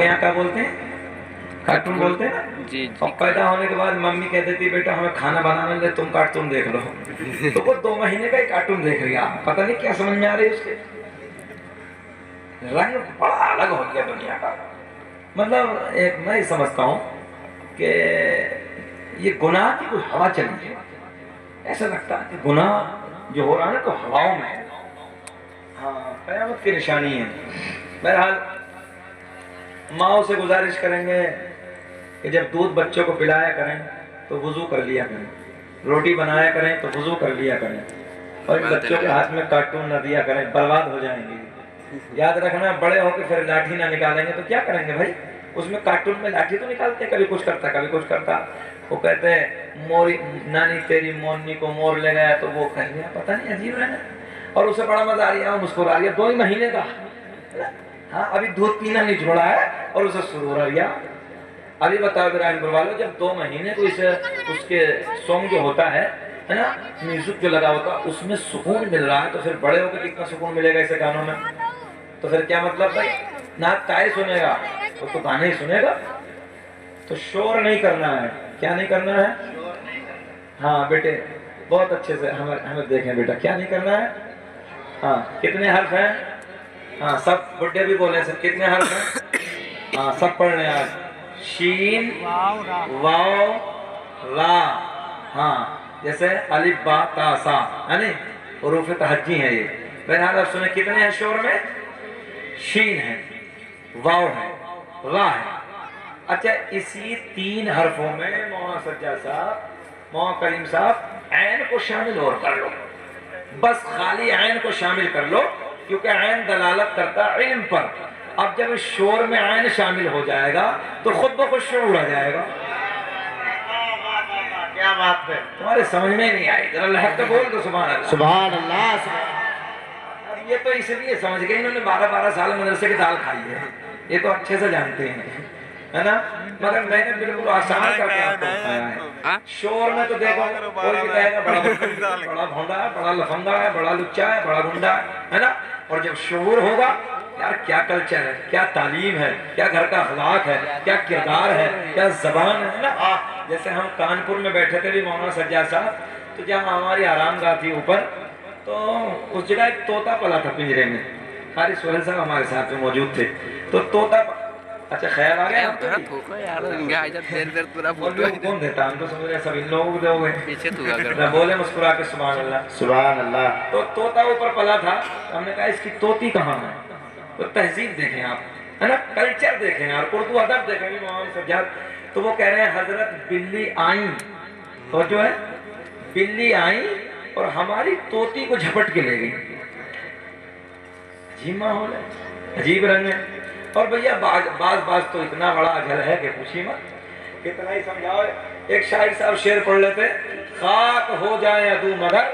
یہاں کیا بولتے ہیں؟ کارٹون بولتے ہیں. جی اور پیدا ہونے کے بعد ممی کہہ دیتی بیٹا ہمیں کھانا بنانے دے تم کارٹون دیکھ لو. تو وہ 2 مہینے کا ہی کارٹون دیکھ رہی. پتہ نہیں کیا سمجھ میں آ رہی ہے اس کے. رنگ بڑا الگ ہو گیا دنیا کا. مطلب ایک میں سمجھتا ہوں کہ یہ گناہ کی کوئی ہوا چلی ہے. ایسا لگتا ہے کہ گناہ جو ہو رہا ہے تو ہواؤں میں ہے. ہاں قیامت کی نشانی ہے. بہرحال ماؤں سے گزارش کریں گے کہ جب دودھ بچوں کو پلایا کریں تو وضو کر لیا کریں, روٹی بنایا کریں تو وضو کر لیا کریں, اور ان بچوں کے ہاتھ میں کارٹون نہ دیا کریں, برباد ہو جائیں گے. یاد رکھنا بڑے ہو کے پھر لاٹھی نہ نکالیں گے تو کیا کریں گے بھائی. اس میں کارٹون میں لاٹھی تو نکالتے, کبھی کچھ کرتا کبھی کچھ کرتا. وہ کہتے ہیں موری نانی تیری مونی کو مور لے گیا, تو وہ کہہ گیا پتہ نہیں عجیب ہے. اور اسے بڑا مزہ آ رہا ہے, مسکرا رہی ہے. 2 ہی مہینے کا, ہاں ابھی دودھ پینا نہیں چھوڑا ہے اور اسے سرور آ گیا. ابھی بتاؤ ابراہیم پور والوں, جب 2 مہینے کو اسے اس کے سونگ جو ہوتا ہے نا, میوزک جو لگا ہوتا ہے اس میں سکون مل رہا ہے, تو پھر بڑے ہو کے کتنا سکون ملے گا اسے گانوں میں. تو پھر کیا مطلب بھائی, نعت کائے سنے گا وہ تو گانے ہی سنے گا. تو شور نہیں کرنا ہے. کیا نہیں کرنا ہے؟ ہاں بیٹے بہت اچھے سے ہمیں دیکھیں بیٹا, کیا نہیں کرنا ہے. ہاں کتنے حرف ہیں؟ ہاں سب بڈھے بھی بولے سر کتنے حرف ہیں؟ ہاں سب پڑھ لیں آج. شین واو را. ہاں جیسے الف با تا سا ہے نا, حروف تہجی ہیں یہ. بہرحال آپ سنیں کتنے ہیں شور میں؟ شین ہے, واو ہے, را ہے. اچھا اسی 3 حرفوں میں مولانا سجاد صاحب, مولانا کریم صاحب, عین کو شامل اور کر لو. بس خالی عین کو شامل کر لو, کیونکہ عین دلالت کرتا علم پر. اب جب اس شور میں عین شامل ہو جائے گا تو خود بخود شعور آ جائے گا. کیا بات ہے, تمہارے سمجھ میں نہیں آئی. ذرا لہجہ تو بول دو سبحان اللہ. سبحان اللہ. اب یہ تو اس لیے سمجھ گئے, انہوں نے 12 سال مدرسے کی دال کھائی ہے, یہ تو اچھے سے جانتے ہیں ہے نا. مگر میں نے بالکل آسان کر کے آپ کو بتایا ہے. شور میں تو دیکھو کوئی بھی کہے گا بڑا بھونڈا ہے, بڑا لفنگا ہے, بڑا لچا ہے, بڑا گنڈا ہے نا. اور جب شعور ہوگا, یار کیا کلچر ہے, کیا تعلیم ہے, کیا گھر کا اخلاق ہے, کیا کردار ہے, کیا زبان ہے نا. جیسے ہم کانپور میں بیٹھے تھے بھی مولانا سجاد صاحب, تو جب ہماری آرام گاہ تھی اوپر, تو اس جگہ ایک طوطا پلا تھا پنجرے میں. قاری سہیل صاحب ہمارے ساتھ میں موجود تھے. تو طوطا, اچھا خیال آ گیا. کون دیتا, ہم تو سمجھ رہے سب ان لوگوں کو دو گے. بولے مسکرا کے سبحان اللہ. سبحان اللہ. تو طوطا اوپر پلا تھا, ہم نے کہا اس کی طوطی کہاں ہے. تو تہذیب دیکھیں آپ ہے نا, کلچر دیکھیں اور اردو ادب دیکھیں بھی مولانا سجاد. تو وہ کہہ رہے ہیں حضرت بلی آئیں, تو جو ہے بلی آئیں اور ہماری طوطی کو جھپٹ کے لے گئی. عجیب ماحول ہے, عجیب رنگ ہے. اور بھیا بعض تو اتنا بڑا گھر ہے کہ پوچھی مت, کتنا ہی سمجھاؤ. ایک شاعر صاحب شعر پڑھ لیتے, خاک ہو جائیں ادو مگر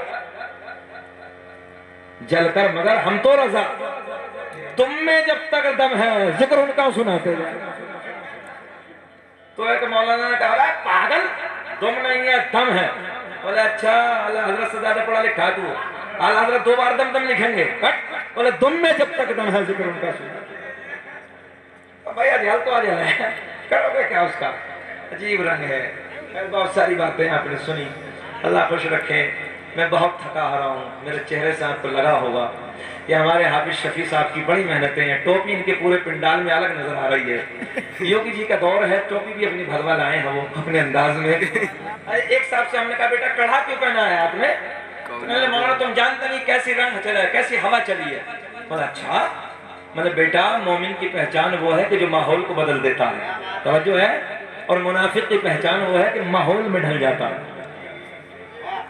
جل کر مگر ہم تو رضا, تم میں جب تک دم ہے ذکر ان کا سناتے جائیں. تو ایک مولانا نے کہا پاگل دم نہیں ہے دم ہے. بولے اچھا اعلیٰ حضرت سے زیادہ پڑھا لکھا تو, اعلیٰ حضرت 2 بار دم لکھیں گے. بولے دم میں جب تک دم ہے ذکر ان کا سناتے. بھائی اجہل تو اجہل ہے, کرو گے کیا اس کا. عجیب رنگ ہے. بہت ساری باتیں آپ نے سنی, اللہ خوش رکھے. میں بہت تھکا رہا ہوں, میرے چہرے سے آپ کو لگا ہوگا کہ ہمارے حافظ شفیع صاحب کی بڑی محنتیں ہیں. ٹوپی ان کے پورے پنڈال میں الگ نظر آ رہی ہے. یوگی جی کا دور ہے, ٹوپی بھی اپنی بھروا لائے ہیں وہ اپنے انداز میں. ایک صاحب سے ہم نے کہا بیٹا کڑھا کیوں پہنا ہے آپ نے. مولانا تم جانتے نہیں کیسی رنگ چلا ہے, کیسی ہوا چلی ہے. بولا اچھا, مطلب بیٹا مومن کی پہچان وہ ہے کہ جو ماحول کو بدل دیتا ہے, توجہ ہے, اور منافق کی پہچان وہ ہے کہ ماحول میں ڈھل جاتا ہے.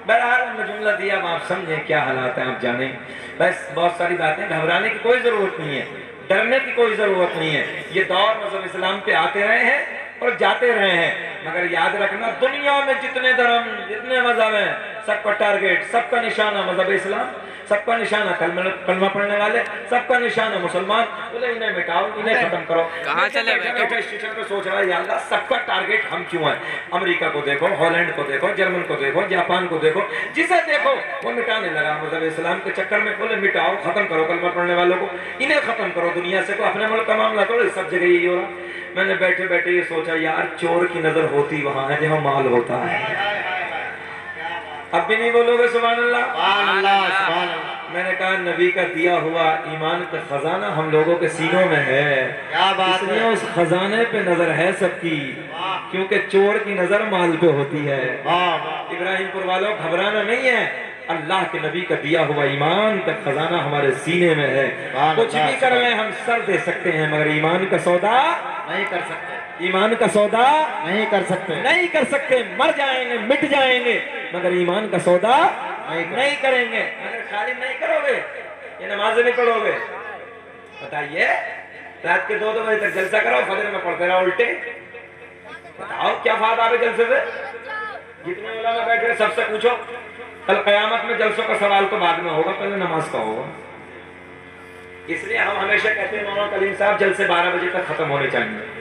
بہرحال ہم نے جملہ دیا, اب آپ سمجھیں کیا حالات ہیں, آپ جانیں. بس بہت ساری باتیں, گھبرانے کی کوئی ضرورت نہیں ہے, ڈرنے کی کوئی ضرورت نہیں ہے. یہ دور مذہب اسلام پہ آتے رہے ہیں اور جاتے رہے ہیں, مگر یاد رکھنا دنیا میں جتنے دھرم جتنے مذہب ہیں سب کا ٹارگیٹ, سب کا نشانہ مذہب اسلام, سب کا نشانہ کلمہ پڑھنے والے, سب کا نشانہ مسلمان. بولے انہیں مٹاؤ, انہیں ختم کرو. کہاں چلے بیٹھے اسٹیشن پہ سوچ رہا ہے یا اللہ سب کا ٹارگیٹ ہم کیوں ہیں. امریکہ کو دیکھو, ہالینڈ کو دیکھو, جرمن کو دیکھو, جاپان کو دیکھو, جسے دیکھو وہ مٹانے لگا مذہب اسلام کے چکر میں. بولے مٹاؤ, ختم کرو کلمہ پڑھنے والوں کو, انہیں ختم کرو دنیا سے. کو اپنے ملک کا معاملہ توڑے, سب جگہ یہی ہو رہا. میں نے بیٹھے بیٹھے یہ سوچا یار چور کی نظر ہوتی وہاں ہے جہاں مال ہوتا ہے. اب بھی نہیں بولو گے سبحان اللہ؟ سبحان اللہ سبحان اللہ. میں نے کہا نبی کا دیا ہوا ایمان کا خزانہ ہم لوگوں کے سینوں میں ہے. کیا بات اس لیے ہے. اس خزانے پہ نظر ہے سب کی، کیونکہ چور کی نظر مال پہ ہوتی ہے. ابراہیم پور والوں گھبرانا نہیں ہے، اللہ کے نبی کا دیا ہوا ایمان کا خزانہ ہمارے سینے میں ہے. کچھ بھی کر لیں ہم سر دے سکتے ہیں مگر ایمان کا سودا نہیں کر سکتے. ایمان کا سودا نہیں کر سکتے. نہیں کر سکتے. مر جائیں گے مٹ جائیں گے مگر ایمان کا سودا نہیں کریں گے. مگر خالی نہیں کرو گے، یہ نمازیں نہیں پڑھو گے. بتائیے رات کے 2 بجے تک جلسہ کرو، فجر میں پڑھتے رہو الٹے. بتاؤ کیا فائدہ ہے جلسے سے؟ جتنے علماء بیٹھے سب سے پوچھو، کل قیامت میں جلسوں کا سوال تو بعد میں ہوگا، پہلے نماز کا ہوگا. اس لیے ہم ہمیشہ کہتے ہیں مولانا کلیم صاحب جلسے 12 بجے تک ختم ہونے چاہیے.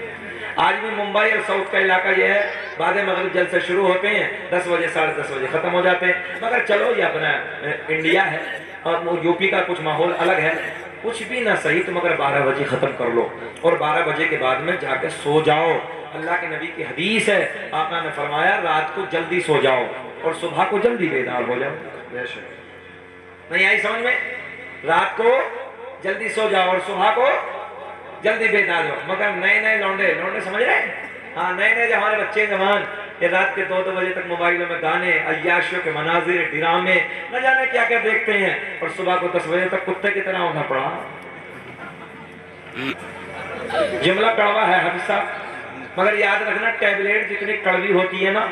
آج بھی ممبئی اور ساؤتھ کا علاقہ یہ ہے، بعد مغرب جلسے شروع ہوتے ہیں 10 بجے 10:30 بجے ختم ہو جاتے ہیں. مگر چلو یہ اپنا انڈیا ہے اور یو پی کا کچھ ماحول الگ ہے. کچھ بھی نہ صحیح تو مگر 12 بجے ختم کر لو اور 12 بجے کے بعد میں جا کے سو جاؤ. اللہ کے نبی کی حدیث ہے، آقا نے فرمایا رات کو جلدی سو جاؤ اور صبح کو جلدی بیدار ہو جاؤ. نہیں آئی سمجھ میں؟ رات کو جلدی سو جاؤ اور صبح کو جلدی بیدار ہو. مگر نئے لونڈے سمجھ رہے ہیں؟ ہاں نئے جو ہمارے بچے جوان یہ رات کے 2 بجے تک موبائلوں میں گانے، عیاشیوں کے مناظر، ڈرامے، نہ جانے کیا کیا دیکھتے ہیں اور صبح کو 10 بجے تک کتے کی طرح ہونا پڑا. جملہ کڑوا ہے حافظ صاحب، مگر یاد رکھنا ٹیبلیٹ جتنی کڑوی ہوتی ہے نا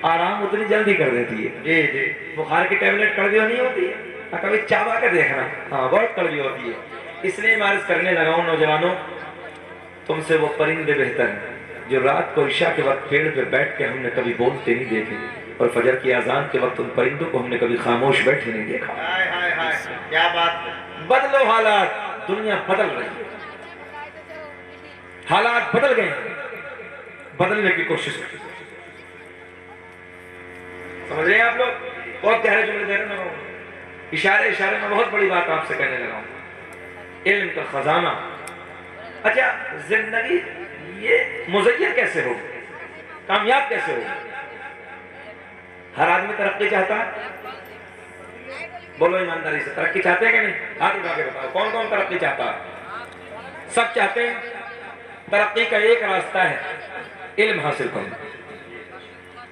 آرام اتنی جلدی کر دیتی ہے. جی بخار کی ٹیبلیٹ کڑوی نہیں ہوتی ہے، کبھی چابا کے دیکھنا، ہاں بہت کڑوی ہوتی ہے. اس لیے میں عرض کرنے لگا ہوں نوجوانوں، تم سے وہ پرندے بہتر ہیں جو رات کو عشاء کے وقت پیڑ پہ بیٹھ کے ہم نے کبھی بولتے نہیں دیکھے اور فجر کی اذان کے وقت ان پرندوں کو ہم نے کبھی خاموش بیٹھے نہیں دیکھا. کیا بات ہے. بدلو حالات، دنیا بدل رہی ہے، حالات بدل گئے، بدلنے کی کوشش کریں. سمجھ رہے ہیں آپ لوگ؟ بہت گہرے جملے دے رہے ہیں، اشارے میں بہت بڑی بات آپ سے کہنے لگا ہوں. علم کا خزانہ. اچھا زندگی یہ مزین کیسے ہو، کامیاب کیسے ہو؟ ہر آدمی ترقی چاہتا ہے؟ بولو ایمانداری سے، ترقی چاہتے ہیں کہ نہیں؟ ہاتھ اٹھا کے بتاؤ کون کون ترقی چاہتا ہے؟ سب چاہتے ہیں. ترقی کا ایک راستہ ہے، علم حاصل کرنا.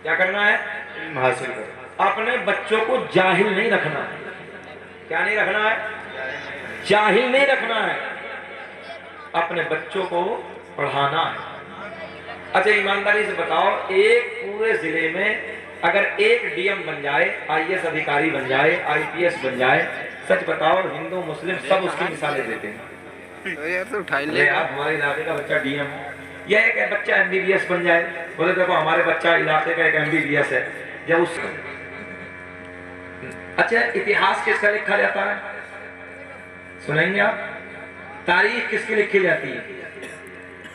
کیا کرنا ہے؟ علم حاصل کرنا. اپنے بچوں کو جاہل نہیں رکھنا ہے. کیا نہیں رکھنا ہے؟ جاہل نہیں رکھنا ہے. اپنے بچوں کو پڑھانا ہے. اچھا ایمانداری سے بتاؤ، ایک پورے ضلع میں اگر ایک ڈی ایم بن جائے، IAS ادھیکاری بن جائے، IPS بن جائے، سچ بتاؤ ہندو مسلم سب اس کی مثالیں دیتے ہیں. آپ ہمارے علاقے کا بچہ ڈی ایم، یا ایک بچہ MBBS بن جائے، بولے دیکھو ہمارے بچہ علاقے کا ایک MBBS ہے. جب اس اچھا اتہاس کس کا لکھا جاتا ہے؟ سنیں گے آپ؟ تاریخ کس کی لکھی جاتی ہے؟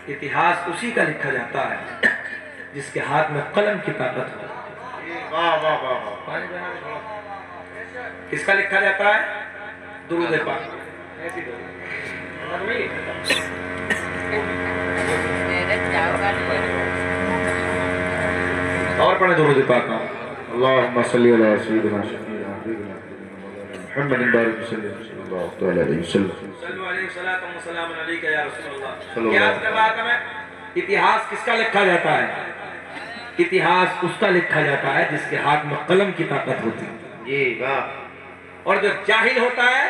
اتہاس اسی کا لکھا جاتا ہے جس کے ہاتھ میں قلم کی طاقت ہو. کس کا لکھا جاتا ہے؟ درود پاک. اور پڑھیں درود پاک. اللہم صلی علی سیدنا محمد بارک صلی اللہ علیہ وسلم. صلو علیہ وسلم علیکہ یا رسول اللہ. کیا اس کا بات ہے؟ اتہاس کس کا لکھا جاتا ہے؟ اتہاس اس کا لکھا جاتا ہے جس کے ہاتھ میں قلم کی طاقت ہوتی ہے. جی واہ. اور جو جاہل ہوتا ہے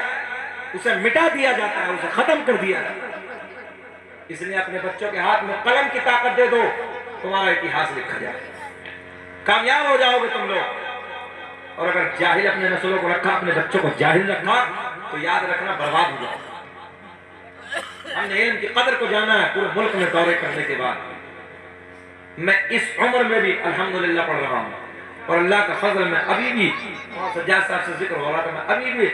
اسے مٹا دیا جاتا ہے، اسے ختم کر دیا جاتا ہے. اس لیے اپنے بچوں کے ہاتھ میں قلم کی طاقت دے دو، تمہارا اتہاس لکھا جائے، کامیاب ہو جاؤ گے تم لوگ. اور اگر جاہل اپنے نسلوں کو رکھا، اپنے بچوں کو جاہل رکھا تو یاد رکھنا برباد ہو جاؤ. ہم نے علم کی قدر کو جانا ہے. پورے ملک میں دورے کرنے کے بعد میں اس عمر میں بھی الحمدللہ پڑھ رہا ہوں اور اللہ کا فضل میں ابھی بھی، سجاد صاحب سے ذکر ہو رہا تھا، میں ابھی بھی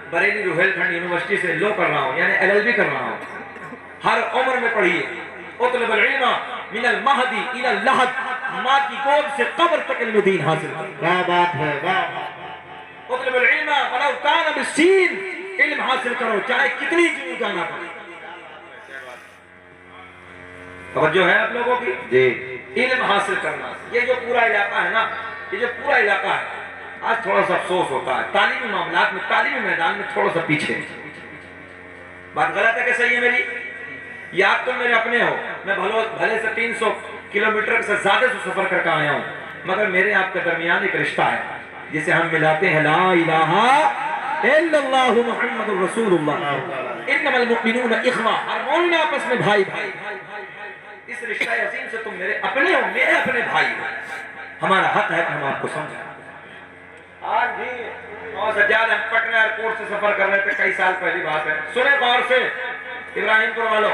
بریلی روہیل کھنڈ یونیورسٹی سے لو کر رہا ہوں، یعنی LLB کر رہا ہوں. ہر عمر میں پڑھیے. اطلب العلم من المہدی الى اللحد، ماں کی گود سے قبر تک علم دین حاصل. کیا بات ہے. اطلب العلم ولو کان بالسین، علم حاصل کرو چاہے کتنی دور جانا پڑے. توجہ ہے آپ لوگوں کی؟ جی علم حاصل کرنا، یہ جو پورا علاقہ ہے نا، یہ جو پورا علاقہ ہے، آج تھوڑا سا افسوس ہوتا ہے تعلیمی معاملات میں، تعلیمی میدان میں تھوڑا سا پیچھے۔ بات غلط ہے کہ صحیح ہے میری؟ یا آپ تم میرے اپنے ہو، میں بھلے سے 300 کلومیٹر سے زیادہ سے سفر کر کے آیا ہوں، مگر میرے آپ کے درمیان ایک رشتہ ہے جسے ہم ملاتے ہیں لا الہ الا اللہ محمد رسول اللہ، انما المؤمنون اخوہ، ہر مومن آپس میں بھائی بھائی۔ اس رشتہ عظیم سے تم میرے اپنے ہو، میرے اپنے بھائی ہو، ہمارا حق ہے کہ ہم آپ کو سمجھیں۔ آج بھی سجاد ہم پٹنہ ایئرپورٹ سے سفر کر رہے تھے، کئی سال پہلی بات ہے، سنیں غور سے ابراہیم پور والوں،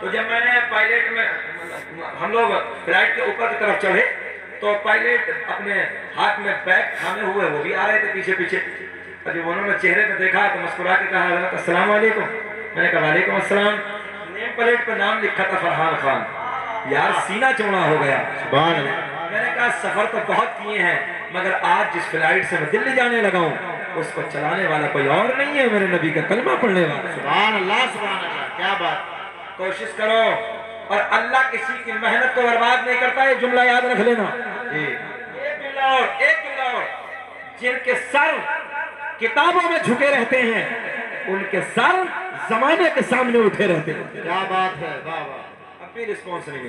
تو جب میں نے پائلٹ میں ہم لوگ فلائٹ کے اوپر کی طرف چڑھے تو پائلٹ اپنے ہاتھ میں بیگ تھامے ہوئے وہ بھی آ رہے تھے پیچھے پیچھے، اور جب انہوں نے چہرے پہ دیکھا تو مسکرا کے کہا حضرت السلام علیکم، میں نے کہا وعلیکم السلام، نیم پلیٹ پہ نام لکھا تھا فرحان خان، یار سینہ چوڑا ہو گیا، سبحان اللہ۔ میں نے کہا سفر تو بہت کیے ہیں مگر آج جس فلائٹ سے میں دلی جانے لگا ہوں اس کو چلانے والا کوئی اور نہیں ہے، میرے نبی کا کلمہ پڑھنے والا۔ سبحان اللہ، کیا بات۔ کوشش کرو، اور اللہ کسی کی محنت کو برباد نہیں کرتا، یہ جملہ یاد رکھ لینا۔ جی ایک جملہ اور، جن کے سر کتابوں میں جھکے رہتے ہیں ان کے سر زمانے کے سامنے اٹھے رہتے ہیں۔ کیا بات ہے، واہ واہ۔ اب بھی رسپانس نہیں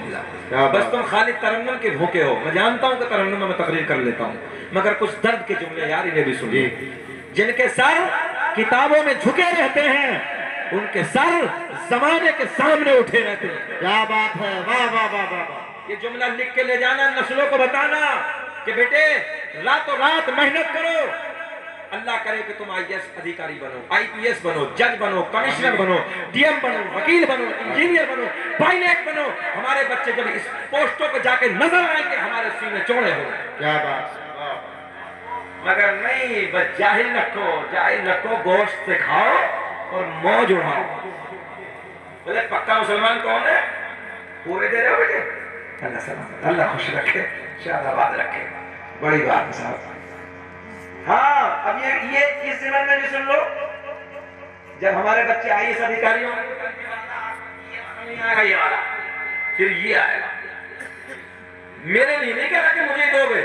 ملا، بس تم خالی ترنم کے بھوکے ہو، میں جانتا ہوں کہ ترنم میں تقریر کر لیتا ہوں مگر کچھ درد کے جملے یار انہیں بھی سنیے۔ جن کے سر کتابوں میں جھکے رہتے ہیں ان کے سر زمانے کے سامنے اٹھے رہتے ہیں۔ کیا بات ہے، واہ واہ واہ واہ۔ یہ جملہ لکھ کے لے جانا، نسلوں کو بتانا کہ بیٹے راتوں رات محنت کرو، اللہ کرے کہ تم IAS ادھیکاری بنو، IPS بنو، جج بنو، کمشنر بنو، DM بنو، وکیل بنو، انجینئر بنو، پائلٹ بنو، ہمارے بچے جب اس پوسٹوں پہ جا کے نظر آئیں گے ہمارے سینے چوڑے ہو گئے۔ کیا بات، مگر نہیں، بس جاہل رکھو، گوشت سے کھاؤ اور موج اڑاؤ۔ بولے پکا مسلمان کون ہے؟ پورے دے رہے ہو بیٹے؟ اللہ سلامت، اللہ خوش رکھے، شاد آباد رکھے، بڑی بات ہے صاحب۔ ہاں اب یہ اس زمانے میں بھی سن لو، جب ہمارے بچے IAS ادھیکاری ہوں گے نہیں آئے گا یہ والا، پھر یہ آئے گا۔ میرے لیے نہیں کہہ رہا کہ مجھے دو گے،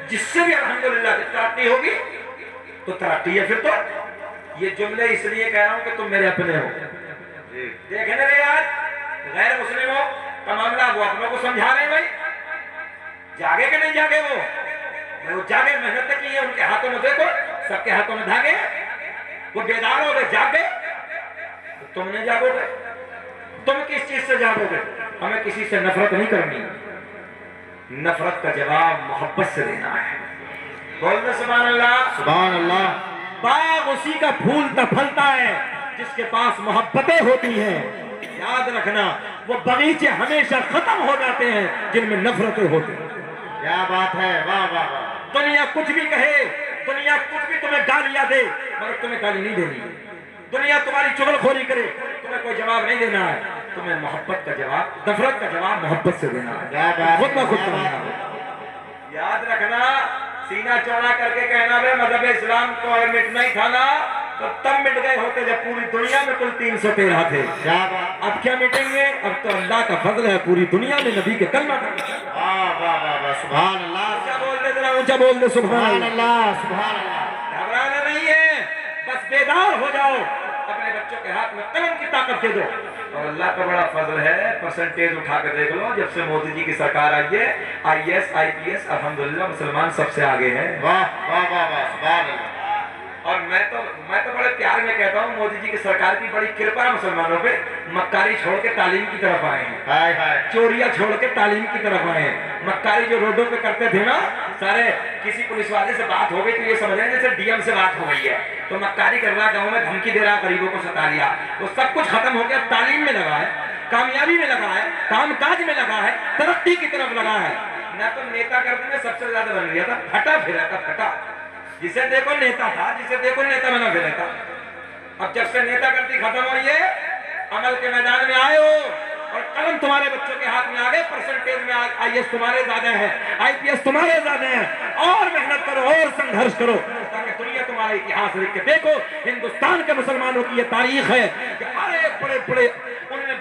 جس سے بھی الحمدللہ ترقی ہوگی تو ترقی ہے۔ پھر تو یہ جملے اس لیے کہہ رہا ہوں کہ تم میرے اپنے ہو۔ دیکھیں میرے آج غیر مسلموں کا معاملہ، وہ اپنوں کو سمجھا رہے ہیں بھائی، جاگے کہ نہیں جاگے؟ وہ جاگے، محنت کی ہے، ان کے ہاتھوں میں دیکھو، سب کے ہاتھوں میں دھاگے، وہ بیدار ہو گئے، جاگ گئے، تم نہیں جاگو گے؟ تم کس چیز سے جاگو گے؟ ہمیں کسی سے نفرت نہیں کرنی، نفرت کا جواب محبت سے دینا ہے۔ بولنے سبحان اللہ۔ سبحان اللہ۔ باغ اسی کا پھولتا پھلتا ہے جس کے پاس محبتیں ہوتی ہیں، یاد رکھنا وہ باغیچے ہمیشہ ختم ہو جاتے ہیں جن میں نفرتیں ہوتی ہیں۔ کیا بات ہے، واہ واہ واہ۔ دنیا کچھ بھی کہے، دنیا کچھ بھی تمہیں گالیاں دے مگر تمہیں گالی نہیں دینی، دنیا تمہاری چغل خوری کرے تمہیں کوئی جواب نہیں دینا ہے، تمہیں محبت کا جواب، نفرت کا جواب محبت سے دینا ہے، خود بخود کرنا ہے۔ یاد رکھنا، سینہ چوڑا کر کے کہنا بے مذہب اسلام کو اگر مٹنا ہی تھا نا تو تب مٹ گئے ہوتے جب پوری دنیا میں کل 313 تھے۔ اب کیا مٹیں گے؟ اب تو اللہ کا فضل ہے پوری دنیا میں نبی کے کلمہ کا۔ واہ واہ واہ، سبحان اللہ۔ اونچا بول دے، ذرا اونچا بول دے، سبحان اللہ۔ سبحان اللہ۔ گھبرانا نہیں ہے، بس بیدار ہو جاؤ، اپنے بچوں کے ہاتھ میں قلم کی طاقت دے دو، اور اللہ کا بڑا فضل ہے، پرسنٹیج اٹھا کے دیکھ لو، جب سے مودی جی کی سرکار آئی ہے IAS IPS الحمدللہ مسلمان سب سے آگے ہیں۔ واہ واہ واہ واہ، سبحان اللہ۔ اور میں تو بڑے پیار میں کہتا ہوں مودی جی کی سرکار کی بڑی کرپا ہے مسلمانوں پہ، مکاری چھوڑ کے تعلیم کی طرف آئے ہیں، ہائے ہائے۔ چوریاں چھوڑ کے تعلیم کی طرف آئے ہیں۔ مکاری جو روڈوں پہ کرتے تھے نا، سارے کسی پولیس والے سے بات ہو گئی تو یہ سمجھ رہے ہیں جیسے DM سے بات ہو گئی ہے، تو مکاری کر رہا، گاؤں میں دھمکی دے رہا، غریبوں کو ستا لیا، وہ سب کچھ ختم ہو گیا، تعلیم میں لگا ہے، کامیابی میں لگا ہے، کام کاج میں لگا ہے، ترقی کی طرف لگا ہے۔ نہ تو نیتا کرنے میں سب سے زیادہ بن گیا تھا، پھٹا پھرا تھا، پھٹا، جسے دیکھو نیتا تھا، جسے دیکھو نیتا بنا پھرا تھا۔ اب جب سے نیتا کرتی ختم ہوئی ہے، عمل کے میدان میں آئے ہو اور قلم تمہارے بچوں کے ہاتھ میں آ گئے، پرسنٹیج میں IAS تمہارے زیادہ ہیں، IPS تمہارے زیادہ ہیں، اور محنت کرو اور سنگھرش کرو تاکہ دنیا تمہارا اتہاس لکھ کے دیکھو۔ ہندوستان کے مسلمانوں کی یہ تاریخ ہے کہ بڑے بڑے انہوں نے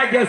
IAS,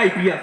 IPS।